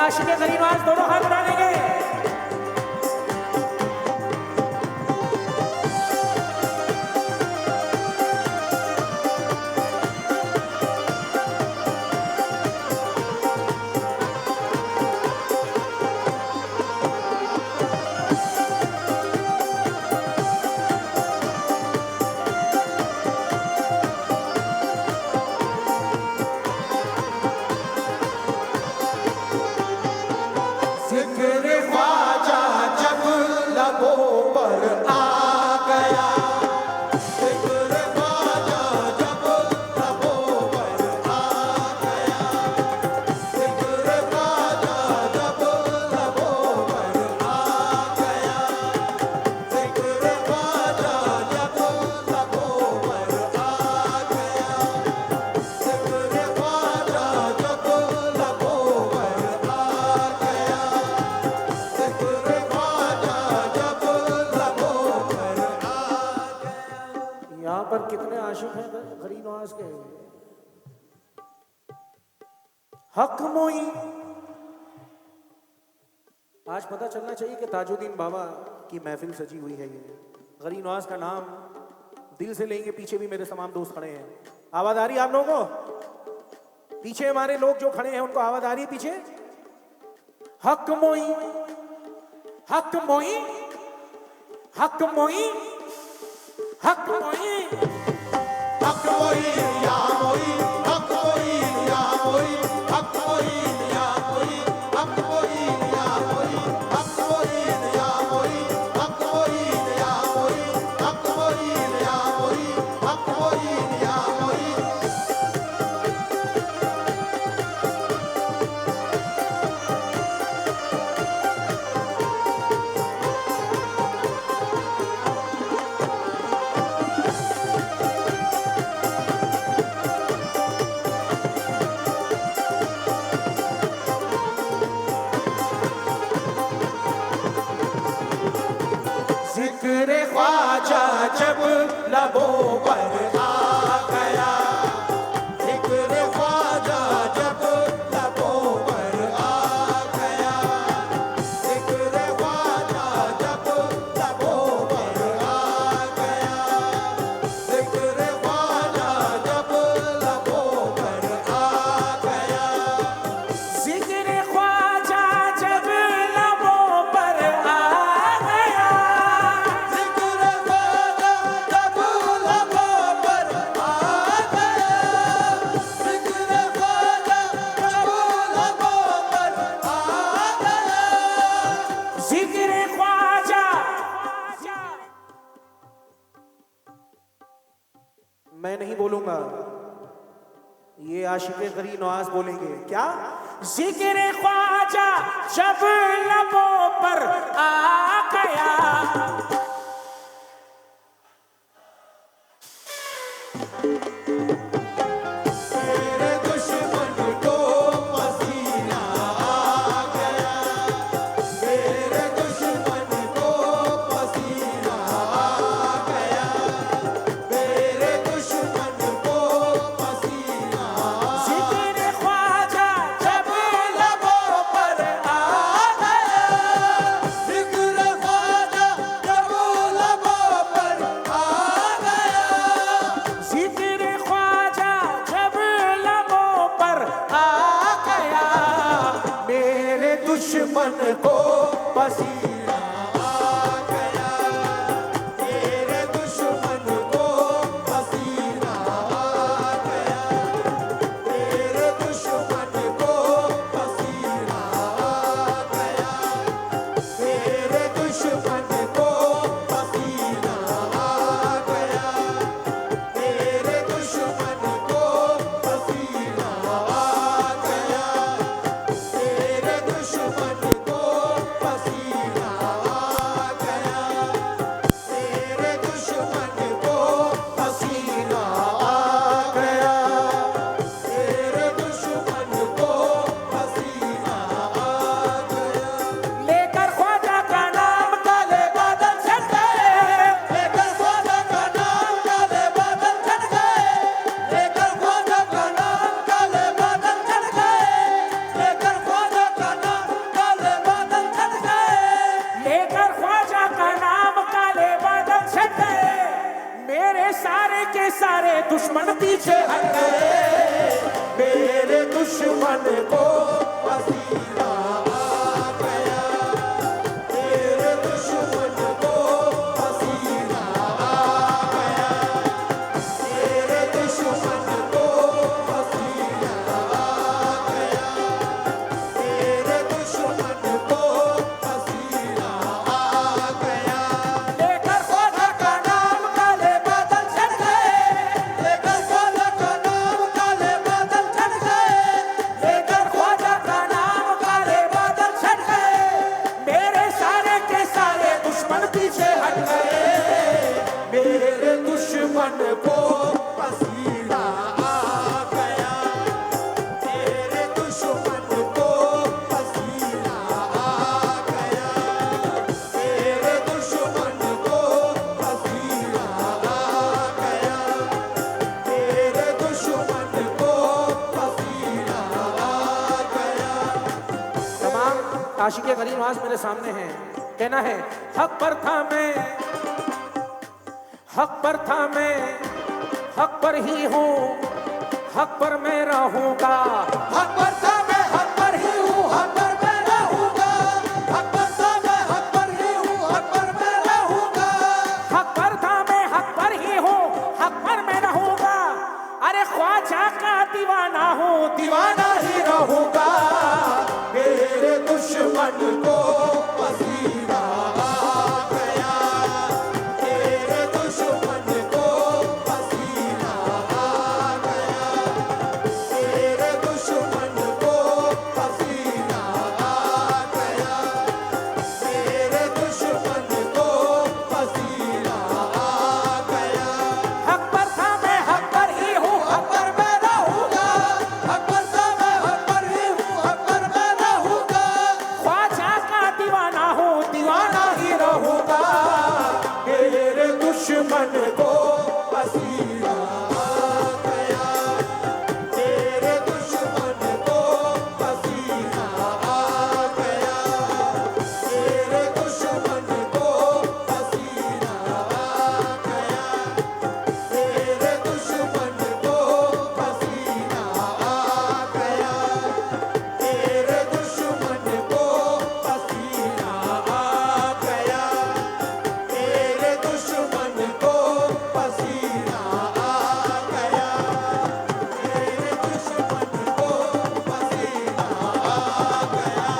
आशिक करीम आज दोनों हाथ उठा लेंगे। कितने आशिक हैं गरीब नवाज के। हक मोई आज पता चलना चाहिए कि ताजुद्दीन बाबा की महफिल सजी हुई है। ये गरीब नवाज का नाम दिल से लेंगे। पीछे भी मेरे तमाम दोस्त खड़े हैं। आवाज आ रही है आप लोगों को? पीछे हमारे लोग जो खड़े हैं उनको आवाज आ रही है पीछे? हक मोई, हक मोई, हक मोई, हक मोई, हक मोई या मोई, हक मोई या मोई, हक मोई या मोई, हक मोई या मोई, हक मोई या मोई, हक मोई या मोई, हक मोई या मोई, हक मोई या मोई। जिक्र ख्वाजा जब लबों पर आ गया, जिक्र ख्वाजा जब लबों पर आ गया, जिक्र ख्वाजा जब लबों पर आ गया, जिक्र ख्वाजा जब लबों पर आ गया, जिक्र ख्वाजा जब लबों पर आ गया, मैं नहीं बोलूंगा, ये आशिक़े गरीब नवाज बोलेंगे। क्या? जिक्र ख्वाजा जब लबों पर आ गया, मेरे दुश्मन को पसीना आ गया, मेरे दुश्मन को पसीना आ गया, मेरे दुश्मन को पसीना। जिक्र ख्वाजा जब लबों पर आ गया, जिक्र ख्वाजा जब लबों पर आ गया, जिक्र ख्वाजा जब लबों पर आ गया, मेरे दुश्मन को पसीना आ गया, मेरे दुश्मन को पसीना आ गया, मेरे दुश्मन को पसीना आ गया, मेरे दुश्मन को पसीना आ गया, मेरे दुश्मन को पसीना आ गया, मेरे दुश्मन को पसीना आशिक गरीब नवाज मेरे सामने हैं, कहना है हक पर था मैं, हक पर था मैं, हक पर ही हूँ, हक पर मैं रहूंगा। हक पर था मैं, हक पर ही हूँ, हक पर मैं रहूंगा। हक पर था मैं, हक पर ही हूँ, हक पर मैं रहूंगा। हक पर था मैं, हक पर ही हूँ, हक पर मैं रहूंगा। अरे ख्वाजा का दीवाना हूँ, दीवाना ही रहूंगा। मेरे दुश्मन को पसीना आ गया, मेरे दुश्मन को पसीना आ गया, मेरे दुश्मन को पसीना आ गया, मेरे दुश्मन को पसीना आ गया। हक पर था मैं, हक पर ही हूँ, हक पर मैं रहूंगा। हक पर था मैं, हक पर ही हूँ, हक पर मैं रहूंगा। ख्वाजा का दीवाना हूँ, दीवाना ही रहूंगा। मेरे दुश्मन को पसीना आ गया, मेरे दुश्मन को पसीना आ गया, मेरे दुश्मन को पसीना आ गया, मेरे दुश्मन को पसीना आ गया, मेरे दुश्मन को पसीना आ गया, मेरे दुश्मन को पसीना आ गया, मेरे दुश्मन को पसीना आ गया,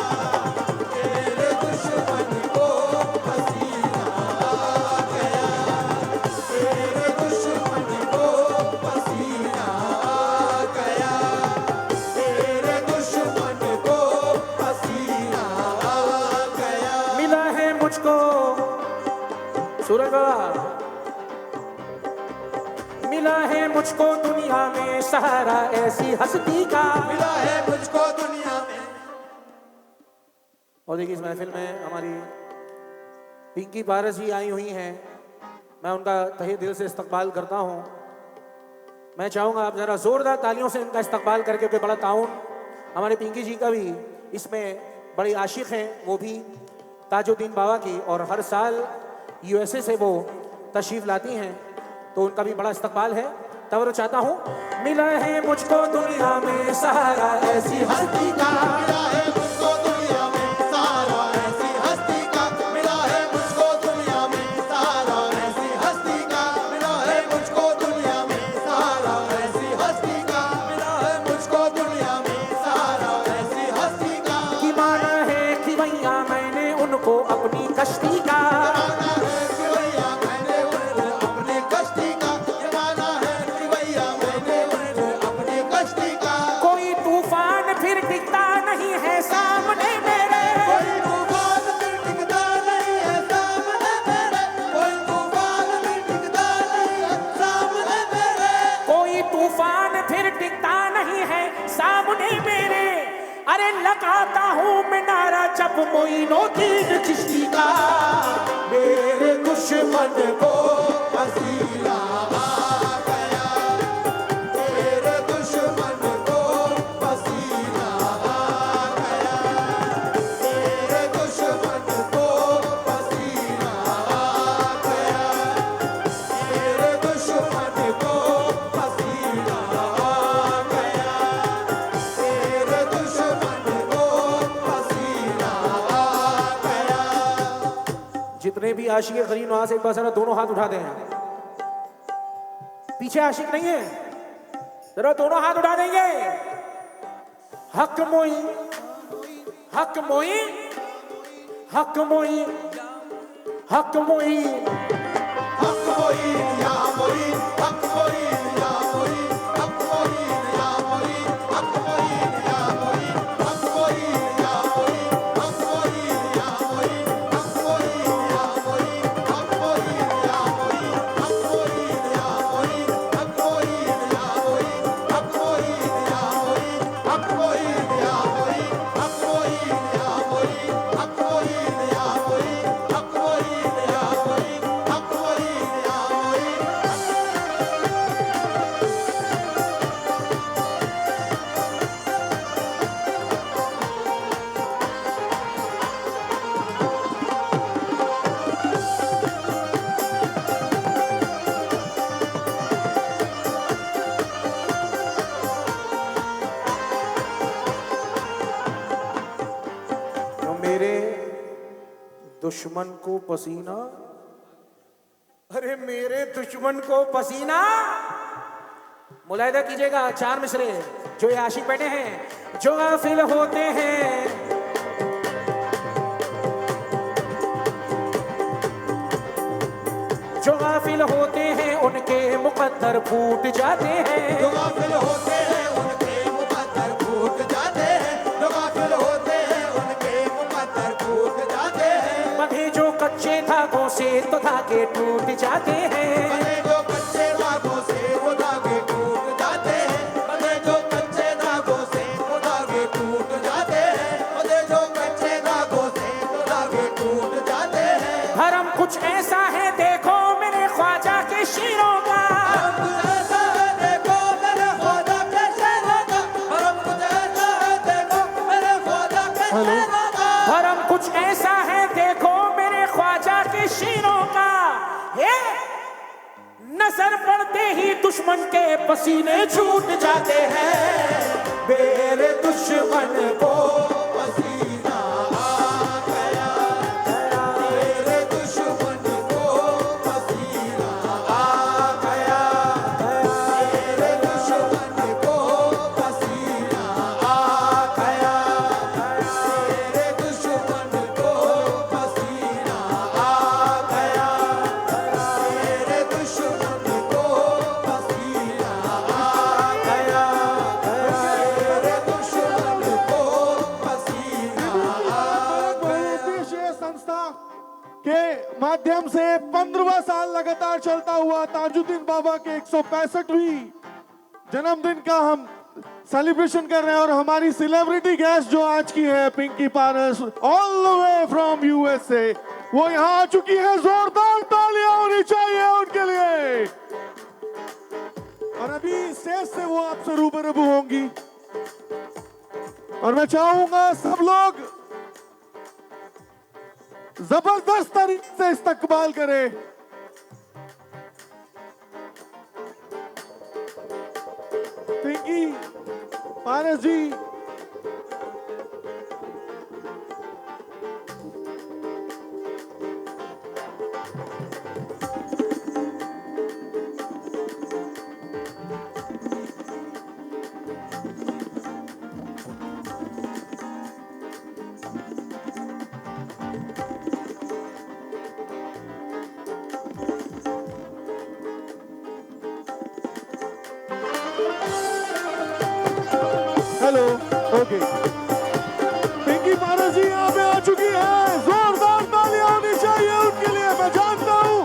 मेरे दुश्मन को पसीना आ गया, मेरे दुश्मन को पसीना आ गया, मेरे दुश्मन को पसीना आ गया। मिला है मुझको सूरज बाबा, मिला है मुझको दुनिया में सहारा ऐसी हस्ती का। मिला है मुझको दुनिया में। और देखिए इस महफिल में हमारी पिंकी पारस जी आई हुई हैं, मैं उनका तहे दिल से इस्तकबाल करता हूँ। मैं चाहूँगा आप ज़रा ज़ोरदार तालियों से इनका इस्तकबाल करके, क्योंकि बड़ा ताउन हमारे पिंकी जी का भी इसमें बड़े आशिक हैं, वो भी ताजुद्दीन बाबा की, और हर साल यूएसए से वो तशरीफ़ लाती हैं, तो उनका भी बड़ा इस्तकबाल है। तवज्जो चाहता हूँ। मिला है मुझको दुनिया में सहारा ऐसी हस्ती का, मिला है मुझको दुनिया में सहारा ऐसी हस्ती का, मिला है मुझको दुनिया में सहारा ऐसी हस्ती का, मिला है मुझको दुनिया में सहारा ऐसी हस्ती का, मिला है मुझको दुनिया में सहारा ऐसी हस्ती का। कि माना है कि भैया मैंने उनको अपनी कश्ती का, जमाना है कि भैया मैंने उन्हें अपनी कश्ती का, जमाना है कि भैया मैंने उन्हें अपनी कश्ती का। कोई तूफान फिर टिकता नहीं है सामने मेरे, कोई तूफान भी टिकता नहीं है सामने मेरे, कोई तूफान भी टिकता नहीं है सामने मेरे, कोई तूफान फिर टिकता नहीं है सामने मेरे। अरे लगाता हूँ मैं नारा जब मोइनुद्दीन चिश्ती का। मेरे दुश्मन को पसीना आ गया, मेरे दुश्मन को पसीना आ गया, मेरे दुश्मन को पसीना आ गया, मेरे दुश्मन को पसीना आ गया, मेरे दुश्मन को पसीना आ गया। जितने भी आशिक गरीब नवाज एक बार जरा दोनों हाथ उठा दें। पीछे आशिक नहीं है, जरा दोनों हाथ उठा देंगे। हक मोई, हक मोई, हक मोई, हक मोई, हक मोइन या मोइन, हक मोइन या मोइन, हक मोइन या मोइन, हक मोइन या मोइन, हक मोइन या मोइन, हक मोइन या मोइन, हक मोइन या मोइन, हक मोइन या मोइन, हक मोइन या मोइन, हक मोइन या मोइन, हक मोइन या मोइन, हक मोइन या मोइन, हक मोइन या मोइन, हक मोइन या मोइन, हक मोइन या मोइन, हक मोइन या मोइन। मेरे दुश्मन को पसीना, अरे मेरे दुश्मन को पसीना। मुलाहिदा कीजिएगा 4 मिसरे जो ये आशिक बैठे हैं, जो गाफिल होते हैं, जो गाफिल होते हैं उनके मुकद्दर फूट जाते हैं। जो गाफिल होते हैं उनके मुकद्दर फूट जाते हैं। जो गाफिल होते हैं उनके मुकद्दर फूट जाते हैं। बंधे जो कच्चे धागों से तो धागे टूट जाते हैं। बंधे जो कच्चे धागों से वो धागे टूट जाते हैं। बंधे जो कच्चे धागों से वो धागे टूट जाते हैं। बंधे जो कच्चे धागों से वो धागे टूट जाते हैं। धर्म कुछ ऐसा है देखो मेरे ख्वाजा के शीरों का, धर्म कुछ ऐसा है देखो मेरे ख्वाजा के शीरों का। ये नजर पड़ते ही दुश्मन के पसीने छूट जाते हैं। मेरे दुश्मन को पसीना आ गया। मेरे दुश्मन को पसीना आ गया। मेरे दुश्मन को पसीना आ गया। मेरे दुश्मन को पसीना आ गया। मेरे दुश्मन को पसीना आ गया। मेरे दुश्मन को पसीना आ गया। बहुउद्देशीय संस्था के माध्यम से 15वां साल लगातार चलता हुआ ताजुद्दीन बाबा के 165वीं जन्मदिन का हम सेलिब्रेशन कर रहे हैं। और हमारी सेलिब्रिटी गेस्ट जो आज की है Pinky Paras all the way from USA, वो यहाँ आ चुकी है। जोरदार तालियां होनी चाहिए उनके लिए। और अभी स्टेज से वो आपसे रूबरू होंगी और मैं चाहूंगा सब लोग जबरदस्त तरीके से इस्तकबाल करें। पिंकी पारस जी, हेलो, ओके। पिंकी पारस जी यहाँ पे आ चुकी है। जोरदार तालियां होनी चाहिए उनके लिए। मैं जानता हूँ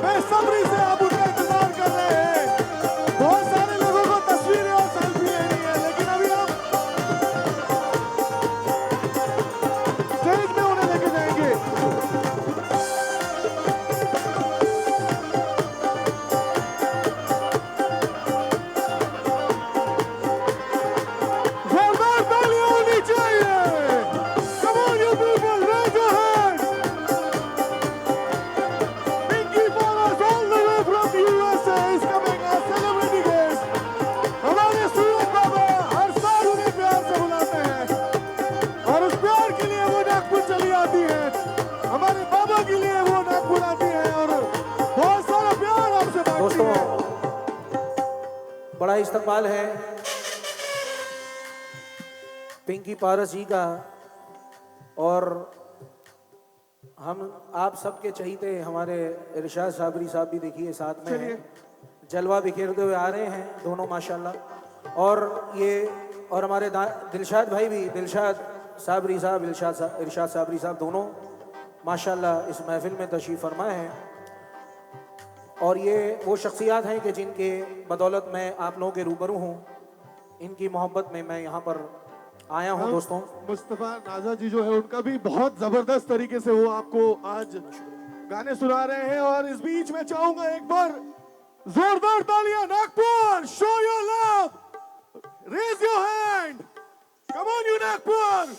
बेसब्री से आप उनका इंतजार कर रहे हैं। बहुत सारे लोगों को तस्वीरें और सेल्फी लेनी है, लेकिन अभी हम स्टेज में उन्हें लेके जाएंगे। जोरदार तालियां होनी चाहिए। Come on, you people, raise your hands. Pinky Paras all the way from USA is coming as celebrity guest. हमारे सूरज बाबा हर साल उन्हें प्यार से बुलाते हैं और उस प्यार के लिए वो नागपुर चली आती है। हमारे बाबा के लिए वो नागपुर आती है और बहुत सारा प्यार आपसे बांटती दोस्तों, है। बड़ा इस्तकबाल है पिंकी पारस जी का। और हम आप सबके चहीते हमारे इरशाद साबरी साहब भी देखिए साथ में हैं। जलवा बिखेरते हुए आ रहे हैं दोनों माशाल्लाह। और ये और हमारे दिलशाद भाई भी, दिलशाद साबरी साहब, इरशाद साबरी साहब दोनों माशाल्लाह इस महफिल में तशरीफ़ फरमाए हैं। और ये वो शख्सियात हैं कि जिनके बदौलत मैं आप लोगों के रूबरू हूँ। इनकी मोहब्बत में मैं यहाँ पर आया हूँ दोस्तों। मुस्तफा नाजा जी जो है उनका भी बहुत जबरदस्त तरीके से वो आपको आज गाने सुना रहे हैं। और इस बीच में चाहूंगा एक बार जोरदार तालियां। Nagpur, show your love, raise your hand, come on you Nagpur.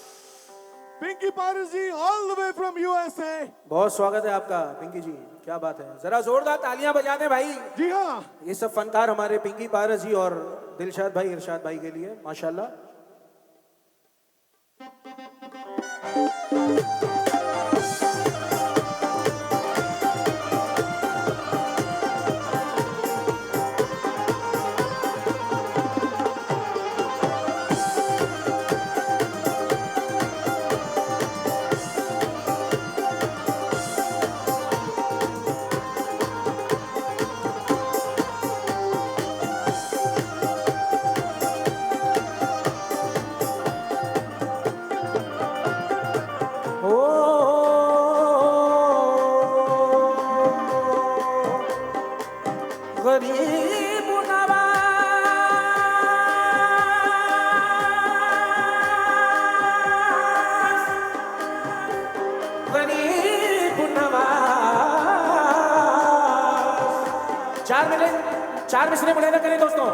Pinky Paras ji all the way from USA. बहुत स्वागत है आपका पिंकी जी, क्या बात है। जरा जोरदार तालियां बजा दें भाई। जी हाँ, ये सब फनकार हमारे पिंकी पारस जी और दिलशाद भाई, इरशाद भाई के लिए माशाल्लाह। चार मिसरे मुलायदा करें दोस्तों।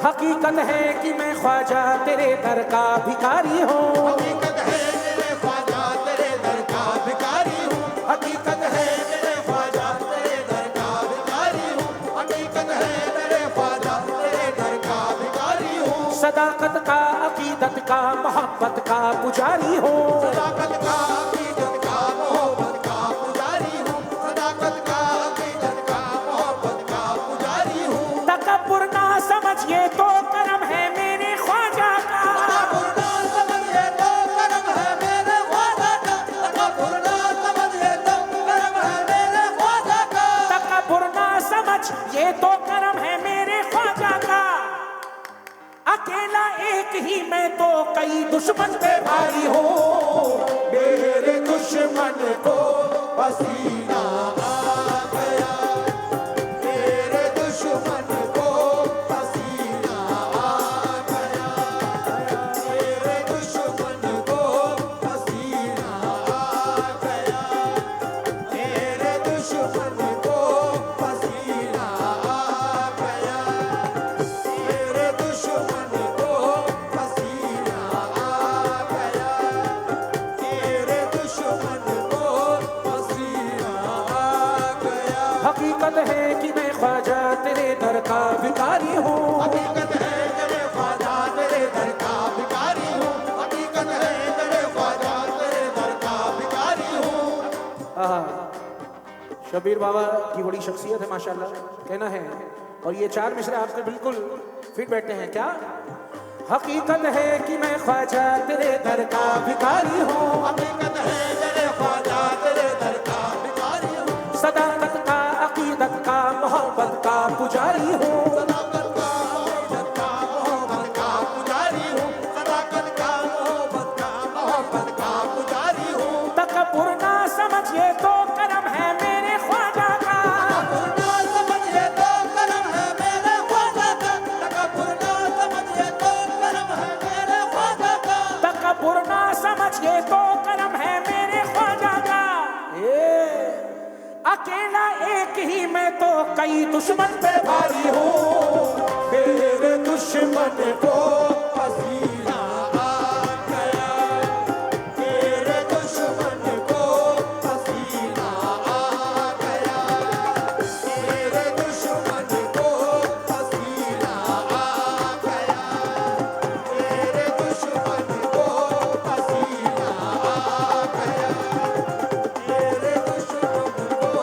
हकीकत है कि मैं ख्वाजा तेरे दर का भिखारी हूँ। हकीकत है मेरे ख्वाजा तेरे दर का भिखारी हूँ। हकीकत है मेरे ख्वाजा तेरे दर का भिखारी हूँ। हकीकत है मेरे ख्वाजा तेरे दर का भिखारी हूँ। सदाकत का अकीदत का मोहब्बत का पुजारी हूँ। सदाकत का अकीदत का मोहब्बत का पुजारी हूँ। सदाकत का अकीदत का मोहब्बत का पुजारी हूँ। तकब्बुर ना समझिए तो करम है मेरे ख्वाजा का। तकब्बुर ना समझिए तो करम है मेरे ख्वाजा का। तकब्बुर ना समझिए तो करम है मेरे ख्वाजा का। तकब्बुर ना समझ ये तो करम है मेरे ख्वाजा का। अकेला एक ही मैं तो कई दुश्मन पे भारी हूँ। मेरे दुश्मन को पसीना आ गया। मेरे दुश्मन को पसीना आ गया। मेरे दुश्मन को पसीना आ गया। मेरे दुश्मन को पसीना आ गया। मेरे दुश्मन को पसीना आ गया। मेरे दुश्मन को पसीना आ गया। हकीकत है कि मैं ख्वाजा तेरे दर का भिखारी हूँ। हकीकत है तेरे ख्वाजा तेरे दर का भिखारी हूँ। हकीकत है तेरे ख्वाजा तेरे दर का भिखारी हूँ। आहा, शबीर बाबा की बड़ी शख्सियत है माशाल्लाह, कहना है। और ये चार मिसरे आपसे बिल्कुल फिट बैठते हैं क्या? हकीकत है कि मैं ख्वाजा तेरे दर का भिखारी हूँ। हकीकत है तेरे ख्वाजा तेरे दर का भिखारी हूँ। सदाकत का अकीदत का मोहब्बत का पुजारी हूँ। सदाकत का मोहब्बत का मोहब्बत का पुजारी हूँ। सदाकत का मोहब्बत का पुजारी हूँ। तकब्बुर ना समझिए तो करम है मेरे ख्वाजा का। तकब्बुर ना समझिए तो करम है मेरे ख्वाजा का। तकब्बुर ना समझिए तो करम है मेरे ख्वाजा का। तकब्बुर ना समझिए तो करम है मेरे ख्वाजा का। अकेला एक ही मैं तो कई दुश्मन पे भारी हूँ। मेरे दुश्मन को पसीना आ गया। मेरे दुश्मन को पसीना आ गया। मेरे दुश्मन को पसीना आ गया। मेरे दुश्मन को पसीना आ गया। मेरे दुश्मन को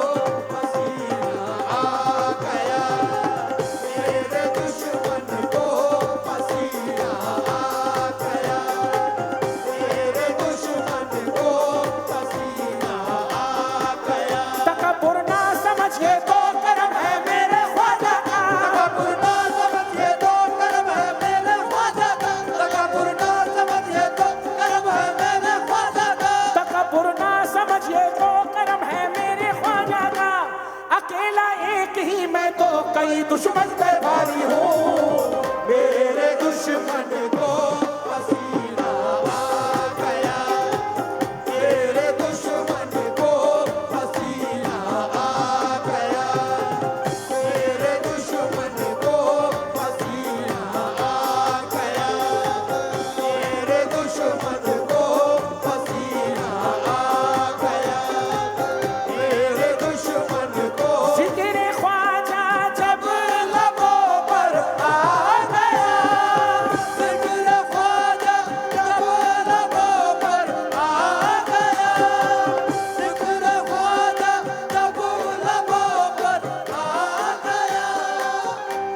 पसीना आ गया। मेरे दुश्मन को पसीना आ गया। मेरे दुश्मन को पसीना आ गया। तकब्बुर ना समझिए तो करम है मेरे ख्वाजा का। तकब्बुर ना समझिए तो करम है मेरे ख्वाजा का। तकब्बुर ना समझिए तो करम है मेरे ख्वाजा का। तकब्बुर ना समझिए तो करम है मेरे ख्वाजा का। अकेला एक ही मैं तो कई दुश्मन पे भारी हूँ। मेरे दुश्मन को पसीना आ गया। मेरे दुश्मन को पसीना आ गया। मेरे दुश्मन को पसीना आ गया। मेरे दुश्मन को पसीना आ गया। मेरे दुश्मन को जिक्र ख्वाजा जब लबों पर आ गया। जिक्र ख्वाजा जब लबों पर आ गया। जिक्र ख्वाजा जब लबों पर आ गया।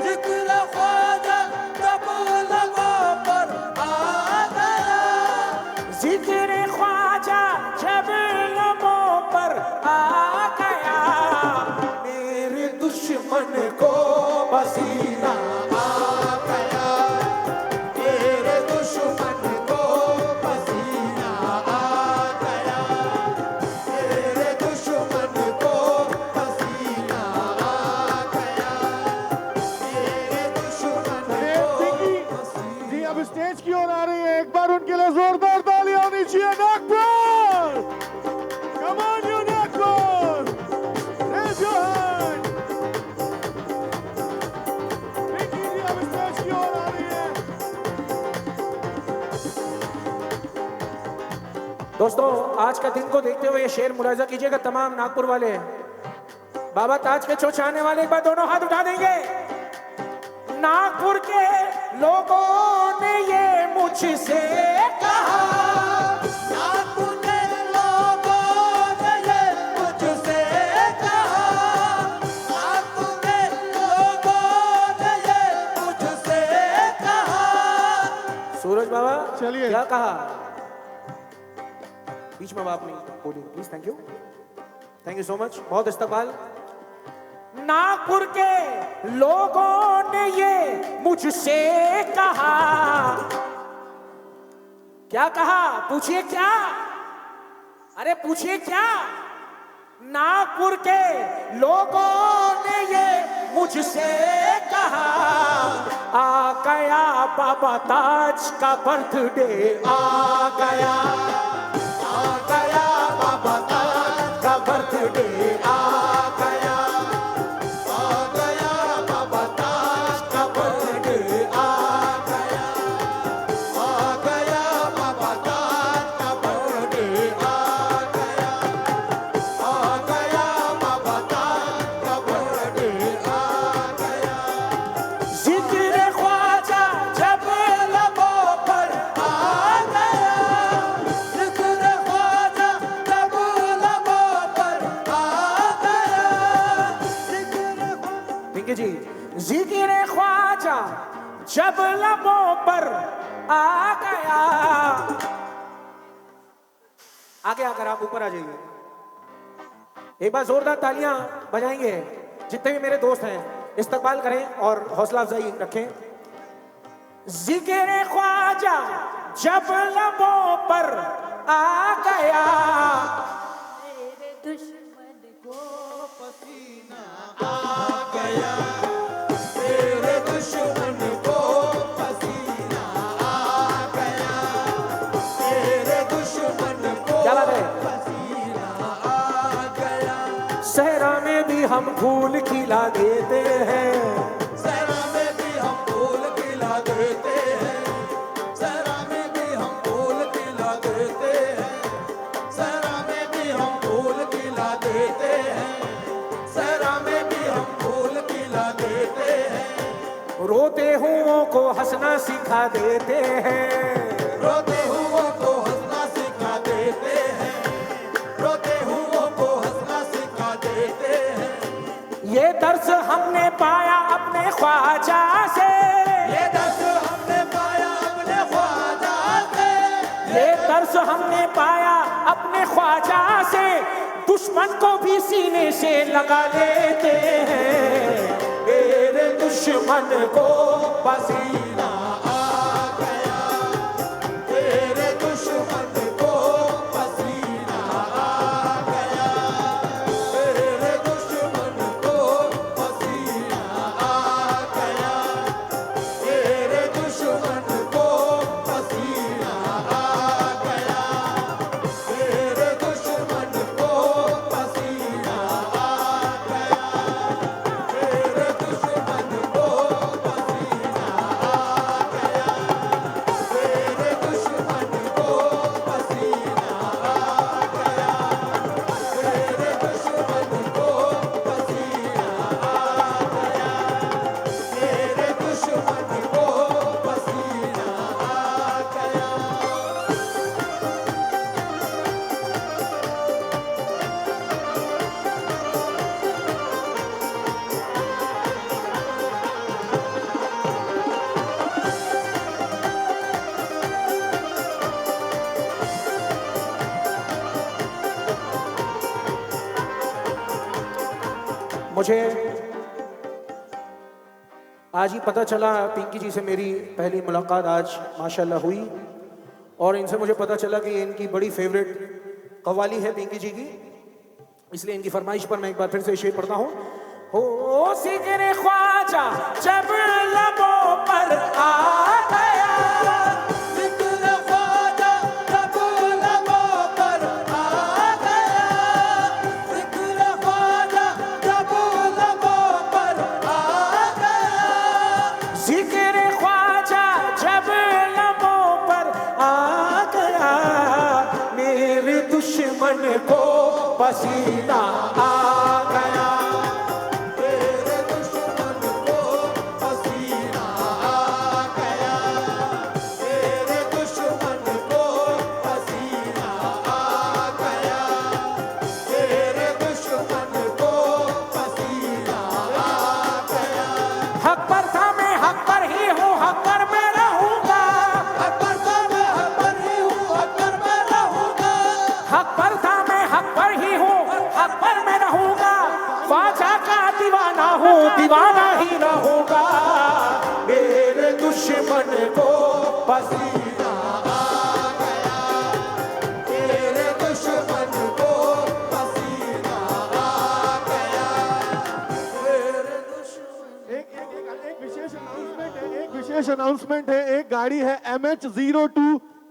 जिक्र ख्वाजा जब लबों पर आ गया। जिक्र ख्वाजा जब लबों पर आ गया। मेरे दुश्मन को पसीना आ गया। मेरे दुश्मन को पसीना आ गया। मेरे दुश्मन को पसीना आ गया। मेरे दुश्मन को पसीना। जी अब स्टेज की ओर आ रही है, एक बार उनके लिए जोरदार तालियां होनी चाहिए। Nagpur, come on you Nagpur, raise your hand. दोस्तों आज का दिन को देखते हुए ये शेर मुलाजा कीजिएगा तमाम नागपुर वाले। बाबा ताज के चो चाहने वाले एक बार दोनों हाथ उठा देंगे। नागपुर के लोगों ने ये मुझसे कहा, नागपुर के लोगों ने ये मुझसे कहा, नागपुर के लोगों ने ये मुझसे कहा। सूरज बाबा चलिए। क्या कहा? बीच में आप नहीं बोलिए please. Thank you so much. बहुत इस्तकबाल। नागपुर के लोगों ने ये मुझसे कहा, क्या कहा? पूछिए क्या? अरे पूछिए क्या? नागपुर के लोगों ने ये मुझसे कहा, आ गया बाबा ताज का बर्थडे, आ गया बाबा ताज का बर्थडे, आ गया बाबा ताज का बर्थडे, आ गया बाबा ताज का बर्थडे, आ गया बाबा ताज का बर्थडे, आ गया। जिक्र ख्वाजा जब लबों पर आ गया, जिक्र ख्वाजा जब लबों पर आ गया, पिंकी जी, जिक्र ख्वाजा जब लबों पर आ गया। आगे आकर आप ऊपर आ जाइए। एक बार जोरदार तालियां बजाएंगे जितने भी मेरे दोस्त हैं, इस्तकबाल करें और हौसला अफजाई रखें। जिक्र ख्वाजा जब लबों पर आ गया, तेरे दुश्मन को पसीना आ गया, तेरे दुश्मन को पसीना आ गया, तेरे दुश्मन को क्या बात है? पसीना आ गया। सहरा में भी हम फूल खिला देते हैं, सहरा में भी हम फूल खिला देते हैं, सहरा में भी हम फूल खिला देते हैं, सहरा में भी हम फूल खिला देते हैं, सहरा में भी हम फूल खिला देते हैं। रोते हुओं को हंसना सिखा देते हैं, रोते हुओं को हंसना सिखा देते हैं, रोते हुओं को हंसना सिखा देते हैं। ये दर्स हमने पाया अपने ख्वाजा से, ये दर्द हमने पाया अपने ख्वाजा से, ये दर्स हमने पाया अपने ख्वाजा से, दुश्मन को भी सीने से लगा लेते हैं, मेरे दुश्मन को पसीना आ गया, तेरे दुश्मन को पसीना आ गया, तेरे दुश्मन को पसीना आ गया, तेरे दुश्मन को पसीना आ गया, तेरे दुश्मन को पसीना आ गया, तेरे दुश्मन को पसीना आ गया, तेरे दुश्मन को पसीना आ गया, तेरे दुश्मन को पसीना आ गया, तेरे दुश्मन को पसीना आ गया। मुझे आज ही पता चला, पिंकी जी से मेरी पहली मुलाकात आज माशाल्लाह हुई और इनसे मुझे पता चला कि इनकी बड़ी फेवरेट कव्वाली है पिंकी जी की, इसलिए इनकी फरमाइश पर मैं एक बार फिर से शेर पढ़ता हूँ। हो जिक्र ख्वाजा जब लबों पर आ गया, जिक्र ख्वाजा जब लबों पर आ गया, जिक्र ख्वाजा जब लबों पर आ गया, जिक्र ख्वाजा जब लबों पर आ गया, मेरे दुश्मन को पसीना आ गया। तेरे दुश्मन को पसीना आ गया, तेरे दुश्मन को पसीना आ गया, तेरे दुश्मन को पसीना आ गया। हक पर था मैं हक पर ही हूँ, हक पर मैं रहूंगा। हक पर था मैं हक पर ही हूँ, हक पर मैं रहूंगा। हक पर था मैं हक पर ही हूँ, हक पर मैं रहूंगा। बादशाह का दीवाना हूँ, दीवाना ही रहूंगा। मेरे दुश्मन को पसीना आ गया, तेरे दुश्मन को पसीना आ गया, तेरे दुश्मन। एक विशेष अनाउंसमेंट है। एक गाड़ी है MH02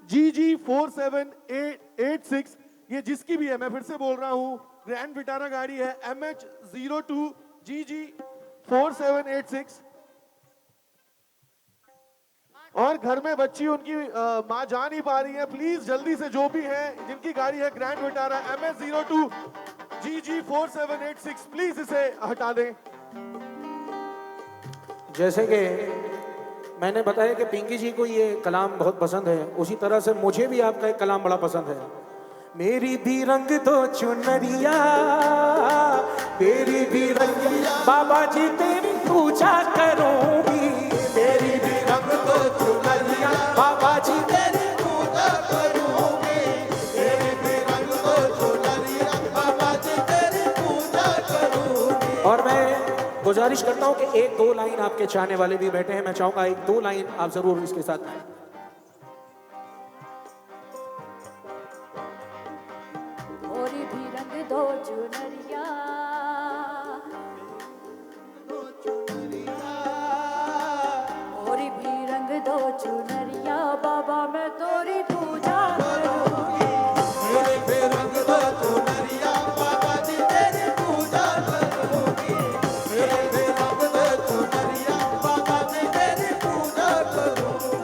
GG 4786, ये जिसकी भी है, मैं फिर से बोल रहा हूँ, ग्रैंड विटारा गाड़ी है MH02 GG 4786। और घर में बच्ची उनकी माँ जा नहीं पा रही है, प्लीज जल्दी से जो भी है जिनकी गाड़ी है grand Vitara MH02 GG 4786, please इसे हटा दें। जैसे कि मैंने बताया कि पिंकी जी को ये कलाम बहुत पसंद है, उसी तरह से मुझे भी आपका एक कलाम बड़ा पसंद है। मेरी भी रंग दो चुनरिया, मेरी भी रंगिया, बाबा जी तेरी पूजा करूंगी। मेरी भी रंग दो चुनरिया, बाबा जी तेरी पूजा करूंगी। मेरी भी रंग दो चुनरिया, बाबा जी तेरी पूजा करूंगी। और मैं गुजारिश करता हूं कि एक दो लाइन, आपके चाहने वाले भी बैठे हैं, मैं चाहूंगा एक दो लाइन आप जरूर इसके साथ। मोरी भी रंग दो चुनरिया, मोरी भी रंग दो चुनरिया, बाबा मैं तोरी पूजा करूंगी। मेरी भी रंग दो चुनरिया, बाबा जी तेरी पूजा करूंगी। मेरी भी रंग दो चुनरिया, बाबा जी तेरी पूजा करूंगी।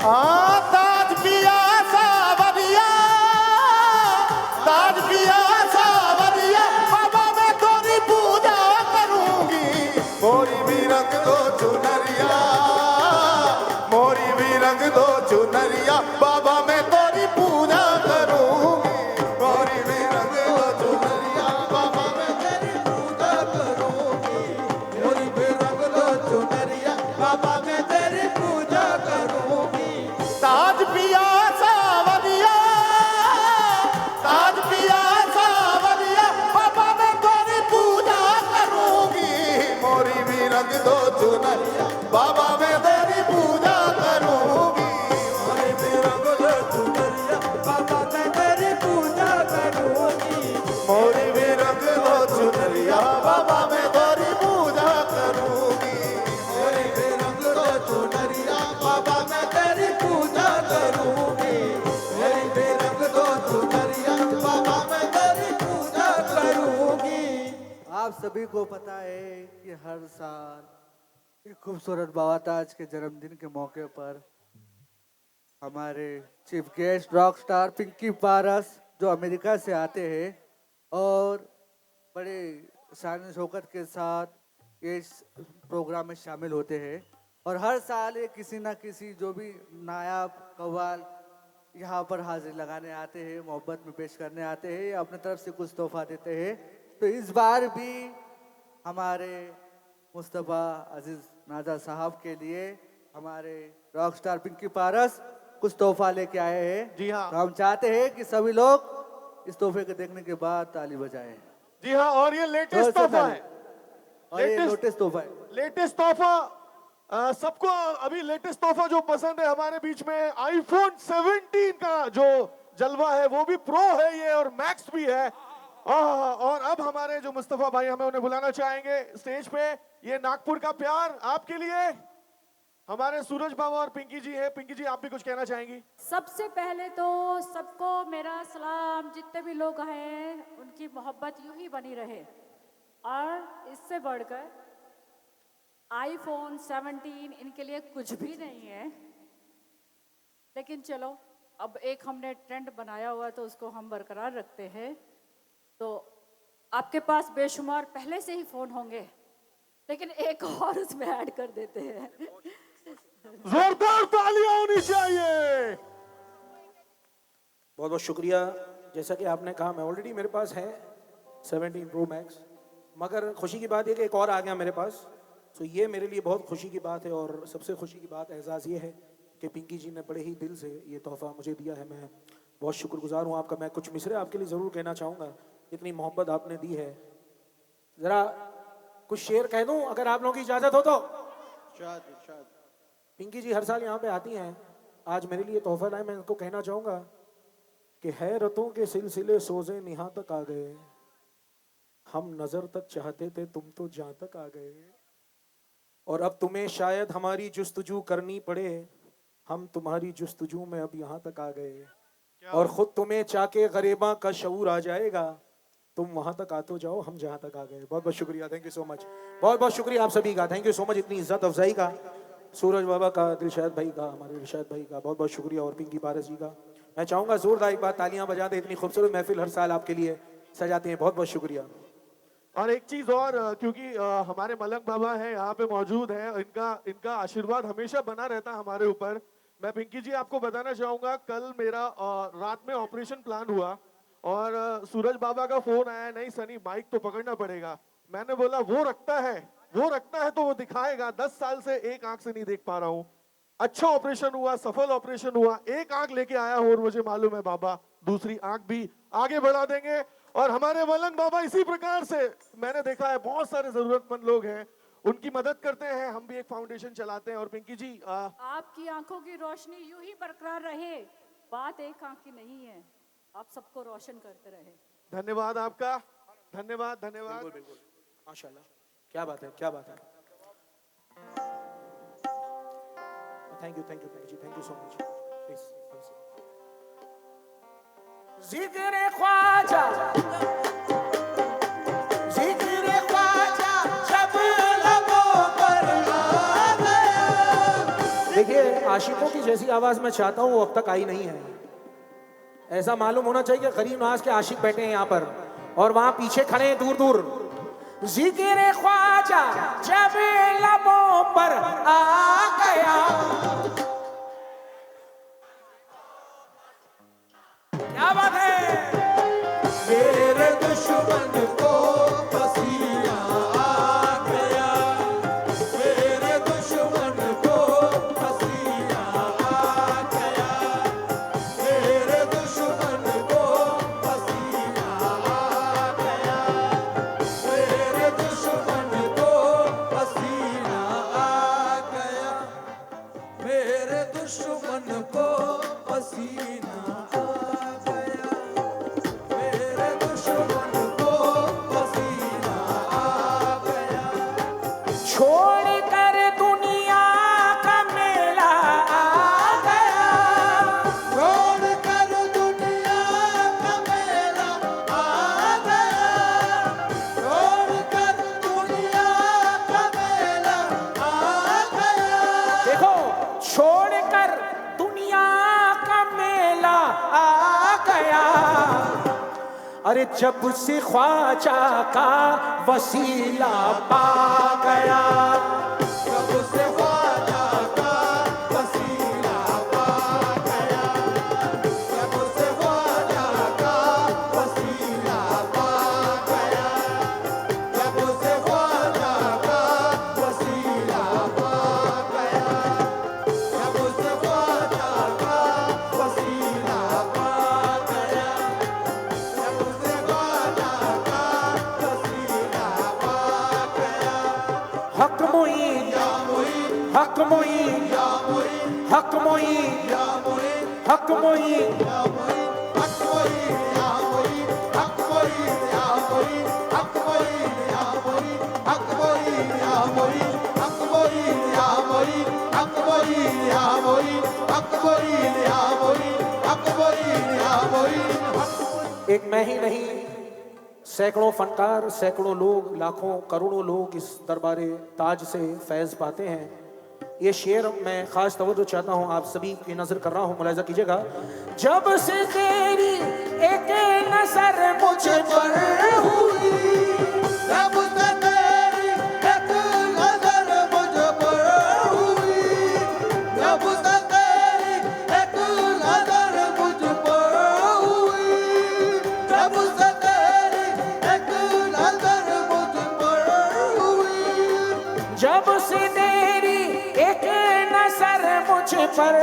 ताज पिया सावरिया, ताज पिया सावरिया, बाबा मैं तेरी पूजा करूंगी। मोरी भी रंग दो चुनरिया, मोरी भी रंग दो चुनरिया, बाबा मैं तेरी पूजा करूंगी। मोरी भी रंग दो चुनरिया, बाबा मैं तेरी पूजा करूंगी। मोरी भी रंग दो चुनरिया, बाबा मैं तेरी पूजा करूंगी। ताज पिया सावरिया, ताज पिया सावरिया, बाबा मैं तेरी पूजा करूंगी। मोरी भी रंग दो चुनरिया, बाबा मैं तेरी पूजा करूंगी। मोरी भी रंग दो चुनरिया, बाबा मैं तेरी पूजा करूंगी। मोरी भी रंग दो चुनरिया, बाबा मैं तेरी पूजा करूंगी। मोरी भी रंग दो चुनरिया, बाबा मैं तेरी पूजा करूंगी। मोरी भी रंग दो चुनरिया, बाबा मैं तेरी पूजा करूंगी। आप सभी को पता है कि हर साल एक खूबसूरत बाबा ताज के जन्मदिन के मौके पर हमारे chief guest rock star Pinky Paras जो अमेरिका से आते हैं और बड़े शान शौकत के साथ इस प्रोग्राम में शामिल होते हैं। और हर साल ये किसी ना किसी जो भी नायाब कव्वाल यहाँ पर हाजिरी लगाने आते हैं, मोहब्बत में पेश करने आते हैं, अपने तरफ से कुछ तोहफा देते हैं। तो इस बार भी हमारे मुस्तफ़ा अजीज नाजा साहब के लिए हमारे रॉक स्टार पिंकी पारस कुछ तोहफा लेके आए हैं। जी हाँ। तो हम चाहते हैं कि सभी लोग इस तोहफे को देखने के बाद ताली बजाएं। जी हाँ, और ये जोर लेटेस्ट से तोहफा ताली। है। और ये Latest- लेटेस्ट तोहफा है। लेटेस्ट तोहफा सबको अभी लेटेस्ट तोहफा जो पसंद है हमारे बीच में आईफोन 17 का जो जलवा है वो भी प्रो है ये और मैक्स भी है। और अब हमारे जो मुस्तफा भाई हमें उन्हें बुलाना चाहेंगे स्टेज पे। ये नागपुर का प्यार आपके लिए हमारे सूरज बाबा और पिंकी जी है। पिंकी जी आप भी कुछ कहना चाहेंगी? सबसे पहले तो सबको मेरा सलाम, जितने भी लोग हैं उनकी मोहब्बत यूं ही बनी रहे। और इससे बढ़कर आईफोन 17 इनके लिए कुछ भी नहीं है, लेकिन चलो अब एक हमने ट्रेंड बनाया हुआ तो उसको हम बरकरार रखते हैं। तो आपके पास बेशुमार पहले से ही फोन होंगे, लेकिन एक और उसमें ऐड कर देते हैं। जोरदार तालियां होनी चाहिए। बहुत बहुत शुक्रिया। जैसा कि आपने कहा, मैं ऑलरेडी मेरे पास है 17 Pro Max, मगर खुशी की बात यह कि एक और आ गया मेरे पास। तो ये मेरे लिए बहुत खुशी की बात है, और सबसे खुशी की बात एजाज़ ये है कि पिंकी जी ने बड़े ही दिल से ये तोहफ़ा मुझे दिया है। मैं बहुत शुक्रगुजार हूँ आपका। मैं कुछ मिसरे आपके लिए ज़रूर कहना चाहूँगा, इतनी मोहब्बत आपने दी है। ज़रा कुछ शेर कह दूँ अगर आप लोगों की इजाज़त हो तो। पिंकी जी हर साल यहाँ पे आती हैं, आज मेरे लिए तोहफा लाए। मैं इनको कहना चाहूँगा कि हैरतों के सिलसिले सोजे निहा तक आ गए, हम नजर तक चाहते थे तुम तो जहाँ तक आ गए, और अब तुम्हें शायद हमारी जुस्तजू करनी पड़े, हम तुम्हारी जुस्तजू में अब यहाँ तक आ गए, और खुद तुम्हें चाके गरीबा का शऊर आ जाएगा, तुम वहां तक आते जाओ हम जहां तक आ गए। बहुत बहुत शुक्रिया, थैंक यू सो मच। बहुत बहुत शुक्रिया आप सभी का, थैंक यू सो मच इतनी इज्जत अफजाई का। सूरज बाबा का, दिलशाद भाई का, हमारे दिलशाद भाई का बहुत बहुत शुक्रिया, और पिंकी पारस जी का। मैं चाहूंगा जोरदार एक बार तालियां बजा दें, इतनी खूबसूरत महफिल हर साल आपके लिए सजाते हैं। बहुत बहुत शुक्रिया। और एक चीज और, क्योंकि हमारे मलंग बाबा हैं यहाँ पे मौजूद हैं, इनका आशीर्वाद हमेशा बना रहता है हमारे ऊपर। मैं पिंकी जी आपको बताना चाहूंगा, कल मेरा रात में ऑपरेशन प्लान हुआ और सूरज बाबा का फोन आया, नहीं सनी माइक तो पकड़ना पड़ेगा। मैंने बोला वो रखता है तो वो दिखाएगा। 10 साल से एक आंख से नहीं देख पा रहा हूँ। अच्छा ऑपरेशन हुआ, सफल ऑपरेशन हुआ, एक आंख लेके आया हूँ, और मुझे मालूम है बाबा दूसरी आंख भी आगे बढ़ा देंगे। और हमारे मलंग बाबा इसी प्रकार से, मैंने देखा है बहुत सारे जरूरतमंद लोग हैं, उनकी मदद करते हैं। हम भी एक फाउंडेशन चलाते हैं। और पिंकी जी आपकी आंखों की रोशनी यूं ही बरकरार रहे, बात एक आंख की नहीं है, आप सबको रोशन करते रहे। धन्यवाद आपका, धन्यवाद धन्यवाद। बिल्कुल बिल्कुल, माशाल्लाह, क्या बात है, क्या बात है। Thank you ji, thank you so much. Please जिक्र ख्वाजा, जिक्र ख्वाजा जब लबों पर आ गया। देखिए, आशिकों की जैसी आवाज मैं चाहता हूँ वो अब तक आई नहीं है। ऐसा मालूम होना चाहिए कि गरीब नवाज के आशिक बैठे हैं यहाँ पर, और वहां पीछे खड़े हैं दूर दूर। जिक्र ख्वाजा जब लबों पर आ गया, क्या बात है। मेरे दुश्मन को पसीना आ गया, मेरे दुश्मन को पसीना आ गया, मेरे दुश्मन को पसीना आ गया, मेरे दुश्मन को पसीना आ गया, मेरे दुश्मन को पसीना अरे जब से ख्वाजा का वसीला पा गया, जब से ख्वाजा का वसीला पा गया, जब से ख्वाजा का वसीला पा गया, जब से ख्वाजा का वसीला पा गया, जब से ख्वाजा का वसीला पा गया, हक मोईन, हक मोईन, हक मोईन, हक मोईन। एक मैं ही नहीं, सैकड़ों फनकार, सैकड़ों लोग, लाखों करोड़ों लोग इस दरबारे ताज से फैज पाते हैं। ये शेर मैं खास तवज्जो चाहता हूँ, आप सभी की नजर कर रहा हूँ, मुलाहिजा कीजिएगा। जब से तेरी एक नजर मुझ पर मुझ पर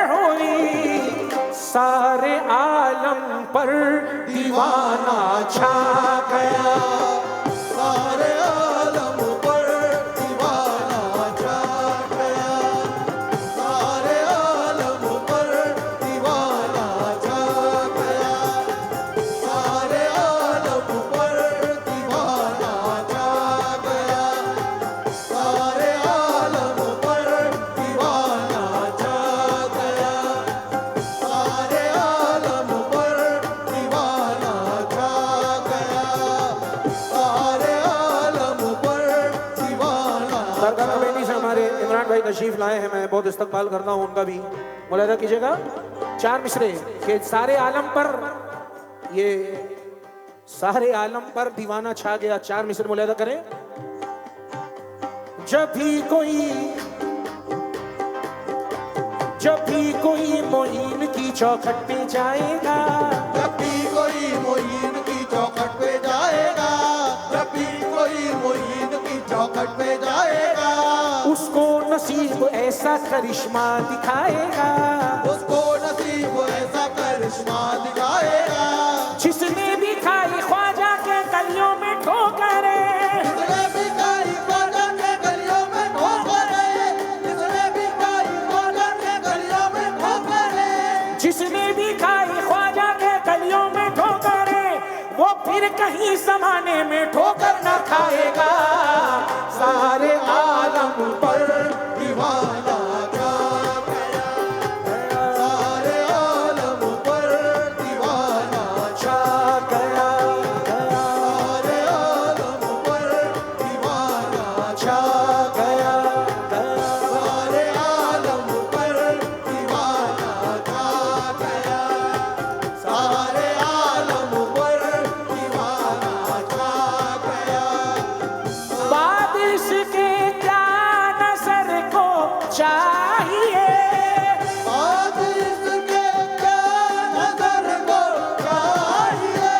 हुई, सारे आलम पर दीवाना छा गया। सारे आलम पर दीवाना छा गया, सारे आलम पर दीवाना छा गया, सारे आलम पर दीवाना छा गया, सारे आलम पर दीवाना छा गया, सारे आलम पर दीवाना छा गया, सारे आलम पर दीवाना। दरगाह कमेटी से हमारे इमरान भाई तशरीफ लाए हैं, मैं बहुत इस्तकबाल करता हूँ उनका भी। मुलाहिजा कीजिएगा 4 मिसरे के सारे आलम पर, ये सारे आलम पर दीवाना छा गया। 4 मिसरे मुलाहिजा करें। जब भी कोई मोइन की चौखट पे जाएगा, जब भी कोई मोइन की चौखट पे जाएगा, जब भी कोई मोइन की चौखट पे जाएगा, उसको नसीब ऐसा करिश्मा दिखाएगा, उसको नसीब ऐसा करिश्मा दिखाएगा, जिसने भी खाई ख्वाजा के गलियों में ठोकरे, जिसने भी खाई ख्वाजा के गलियों में ठोकरे, जिसने भी खाई ख्वाजा के गलियों में ठोकरे, जिसने भी खाई ख्वाजा के गलियों में ठोकरे, वो फिर कहीं जमाने में ठोकर न खाएगा। सारे आलम पर दीवाना छा गया, सारे आलम पर दीवाना छा गया, सारे आलम पर दीवाना छा गया, सारे आलम पर दीवाना छा गया, सारे आलम पर दीवाना छा गया। बारिश के क्या नजर को चाहिए, बारिश के क्या नजर को चाहिए,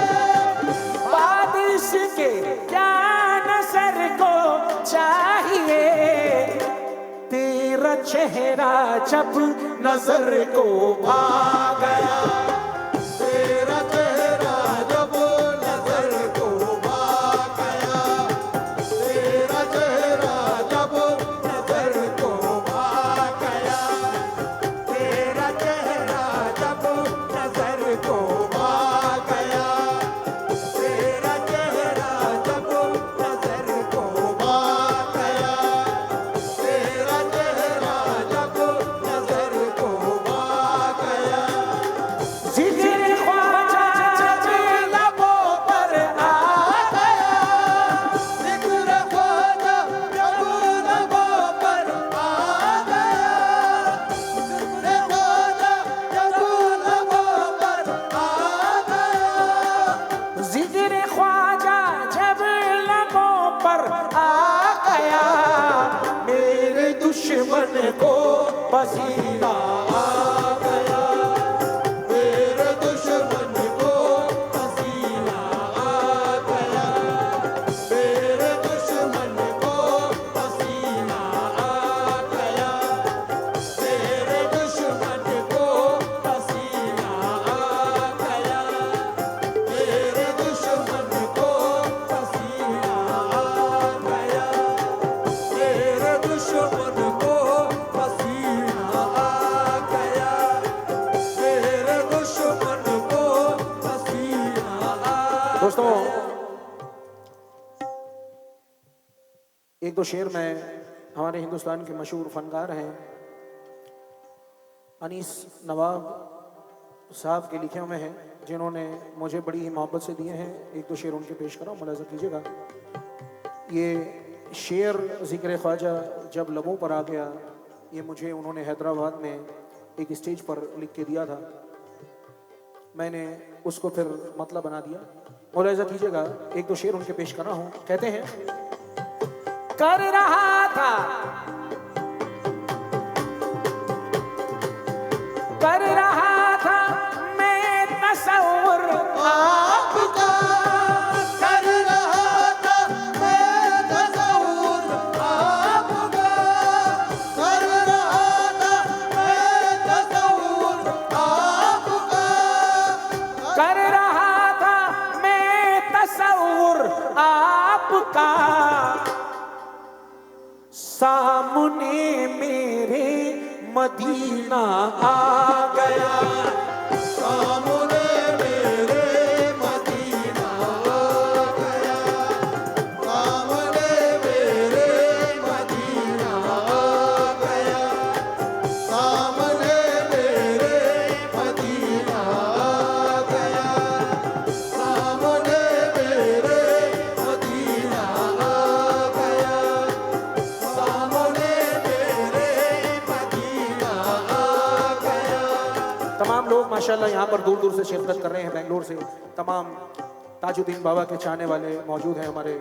बारिश के क्या नजर को चाहिए, तेरा चेहरा जब नजर को भा गया, तेरा चेहरा जब नजर को भा गया, तेरा चेहरा जब नजर को भा गया, तेरा चेहरा जब नजर को भा गया, तेरा चेहरा जब नजर को भा गया, तेरा चेहरा जब नजर को भा गया। जिक्र ख्वाजा जब लबों पर आ गया, जिक्र ख्वाजा जब लबों पर आ गया, जिक्र ख्वाजा जब लबों पर आ गया, जिक्र ख्वाजा जब लबों पर आ गया, मेरे दुश्मन को पसीना आ गया, मेरे दुश्मन को पसीना आ गया, मेरे दुश्मन को पसीना आ गया, मेरे दुश्मन को पसीना आ गया, मेरे दुश्मन को पसीना आ गया, मेरे दुश्मन को पसीना आ गया, मेरे दुश्मन को पसीना आ गया। दोस्तों एक दो शेर में हमारे हिंदुस्तान के मशहूर फनकार हैं अनीस नवाब साहब के लिखे हुए हैं, जिन्होंने मुझे बड़ी ही मोहब्बत से दिए हैं। एक दो शेर उनके पेश करो, मुलाज़ा कीजिएगा। ये शेर ज़िक्र ख्वाजा जब लबों पर आ गया, ये मुझे उन्होंने हैदराबाद में एक स्टेज पर लिख के दिया था, मैंने उसको फिर मतलब बना दिया। मुलाज़ा कीजिएगा, एक दो शेर उनके पेश कर रहा हूँ। कहते हैं, कर रहा था मैं तसव्वुर आपका कर रहा था मैं तसव्वुर आपका, कर रहा था मैं सामने मेरे मदीना आ गया। सामने मेरे मदीना आ गया, सामने मेरे मदीना आ गया, सामने मेरे मदीना आ गया, सामने मेरे मदीना आ गया, सामने मेरे मदीना आ गया। तमाम लोग माशाल्लाह यहाँ पर दूर दूर से शिरकत कर रहे हैं। बेंगलोर से तमाम ताजुद्दीन बाबा के चाहने वाले मौजूद हैं। हमारे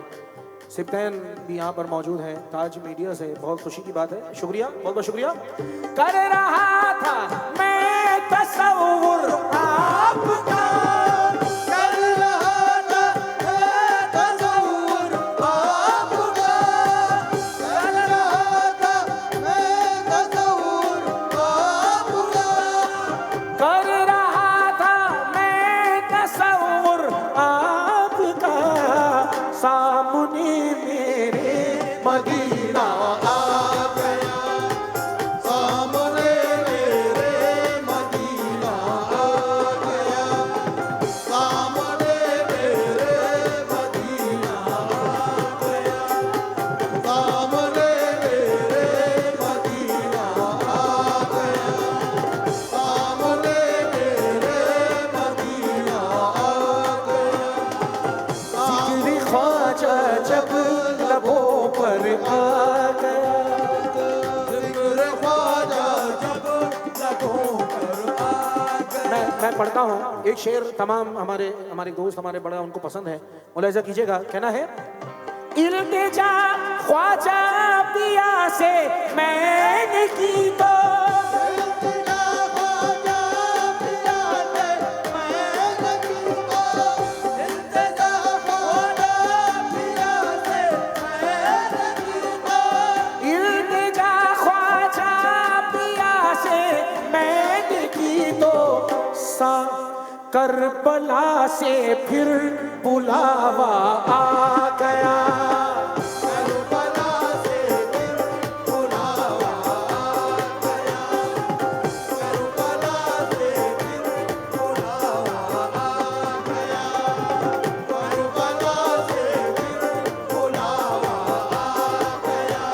सिप्तैन भी यहाँ पर मौजूद हैं। ताज मीडिया से बहुत खुशी की बात है। शुक्रिया, बहुत बहुत शुक्रिया। कर रहा था मैं तसव्वुर आपका, कर रहा था मैं तसव्वुर आपका, कर रहा था मैं तसव्वुर आपका, कर रहा था मैं तसव्वुर आपका, सामने मेरे मदीना आ गया, सामने मेरे मदीना आ गया, सामने मेरे मदीना आ गया, सामने मेरे मदीना आ गया, सामने मेरे मदीना आ गया। जिक्र ख्वाजा जब लबों पर आ गया। जिक्र ख्वाजा जब लबों पर आ गया। मैं पढ़ता हूँ एक शेर, तमाम हमारे दोस्त हमारे बड़ा उनको पसंद है, मुलाहिजा कीजिएगा। कहना है, इल्तिजा ख्वाजा पिया से मैंने की तो, इल्तिजा ख्वाजा पिया से मैंने की तो, इल्तिजा ख्वाजा पिया से मैंने की तो, इल्तिजा ख्वाजा पिया से मैंने की तो, सा करबला से फिर बुलावा आ गया। करबला से फिर बुलावा आ गया, करबला से फिर बुलावा आ गया, करबला से फिर बुलावा आ गया,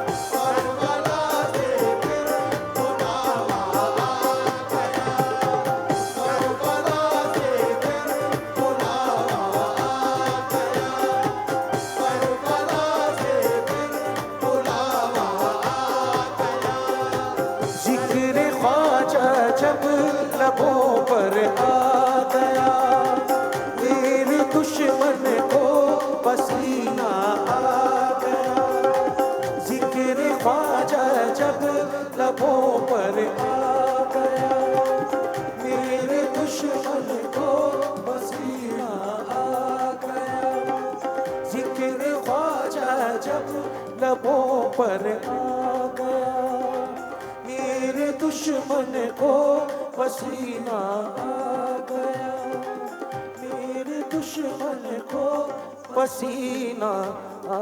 करबला से फिर बुलावा आ गया, करबला से फिर बुलावा आ लबों पर आ गया, मेरे दुश्मन को पसीना आ गया, मेरे दुश्मन को पसीना आ